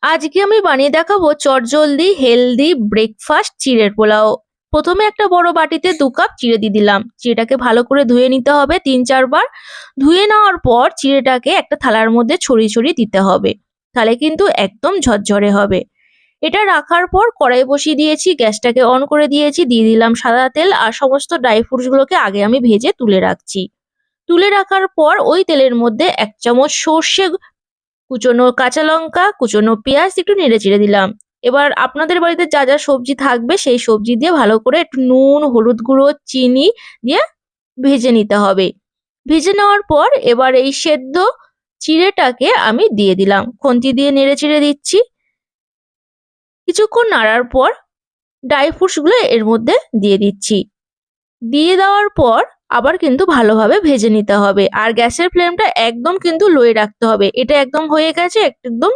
আজকে আমি বানিয়ে দেখাবো চটজলদি হেলদি ব্রেকফাস্ট চিড়ের পোলাও। প্রথমে একটা বড় বাটিতে 2 কাপ চিড়ে দিয়ে দিলাম। চিড়েটাকে ভালো করে ধুয়ে নিতে হবে 3-4 বার। ধুয়ে নেওয়ার পর চিড়েটাকে একটা থালার মধ্যে ছড়িয়ে ছড়িয়ে দিতে হবে। তাহলে কিন্তু একদম ঝরঝরে হবে। এটা রাখার পর কড়াই বসিয়ে দিয়েছি, গ্যাসটাকে অন করে দিয়েছি, দিয়ে দিলাম সাদা তেল আর সমস্ত ড্রাই ফ্রুটস গুলোকে আগে আমি ভেজে তুলে রাখছি। তুলে রাখার পর ওই তেলের মধ্যে 1 চামচ সর্ষে, কুচনো কাঁচা লঙ্কা, কুচনো পেঁয়াজ একটু নেড়ে চেড়ে দিলাম। এবার আপনাদের বাড়িতে যা যা সবজি থাকবে সেই সবজি দিয়ে ভালো করে একটু নুন, হলুদ গুঁড়ো, চিনি দিয়ে ভেজে নিতে হবে। ভেজে নেওয়ার পর এবার এই সেদ্ধ চিড়েটাকে আমি দিয়ে দিলাম, খুন্তি দিয়ে নেড়ে চেড়ে দিচ্ছি। কিছুক্ষণ নাড়ার পর ড্রাই ফ্রুটস গুলো এর মধ্যে দিয়ে দিচ্ছি। দিয়ে দেওয়ার পর আবার কিন্তু ভালোভাবে ভেজে নিতে হবে, আর গ্যাসের ফ্লেমটা একদম কিন্তু লোয়ে রাখতে হবে। এটা একদম হয়ে গেছে, একদম